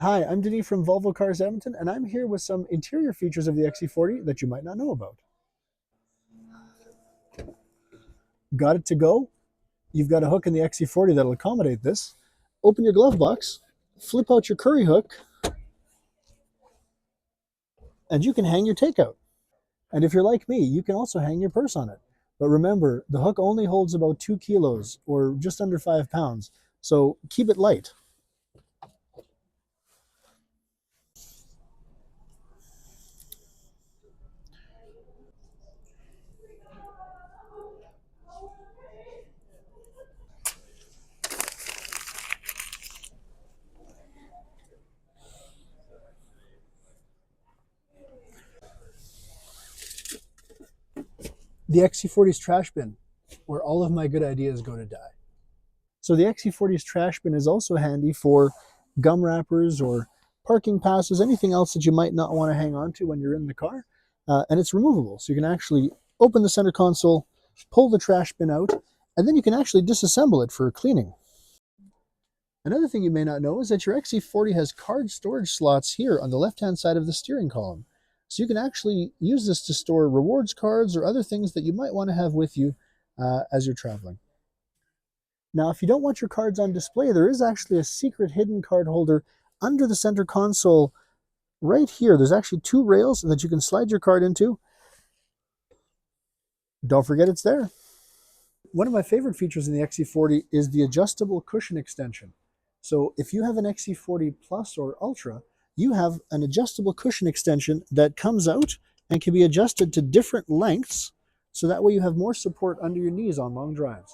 Hi, I'm Denis from Volvo Cars Edmonton, and I'm here with some interior features of the XC40 that you might not know about. Got it to go? You've got a hook in the XC40 that'll accommodate this. Open your glove box, flip out your curry hook, and you can hang your takeout. And if you're like me, you can also hang your purse on it. But remember, the hook only holds about 2 kilos or just under 5 pounds, so keep it light. The XC40's trash bin, where all of my good ideas go to die. So the XC40's trash bin is also handy for gum wrappers or parking passes, anything else that you might not want to hang on to when you're in the car. And it's removable. So you can actually open the center console, pull the trash bin out, and then you can actually disassemble it for cleaning. Another thing you may not know is that your XC40 has card storage slots here on the left-hand side of the steering column. So you can actually use this to store rewards cards or other things that you might want to have with you as you're traveling. Now, if you don't want your cards on display, there is actually a secret hidden card holder under the center console right here. There's actually two rails that you can slide your card into. Don't forget it's there. One of my favorite features in the XC40 is the adjustable cushion extension. So if you have an XC40 Plus or Ultra, you have an adjustable cushion extension that comes out and can be adjusted to different lengths, so that way you have more support under your knees on long drives.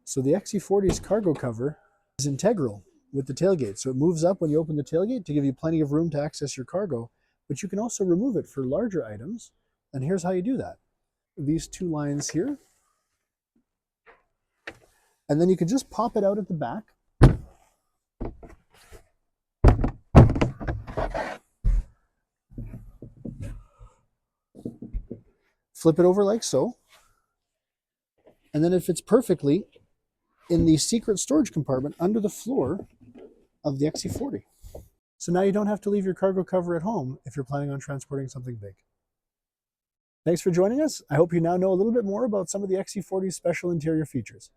So the XC40's cargo cover is integral with the tailgate. So it moves up when you open the tailgate to give you plenty of room to access your cargo, but you can also remove it for larger items. And here's how you do that. These two lines here, and then you can just pop it out at the back. Flip it over like so, and then it fits perfectly in the secret storage compartment under the floor of the XC40. So now you don't have to leave your cargo cover at home if you're planning on transporting something big. Thanks for joining us. I hope you now know a little bit more about some of the XC40's special interior features.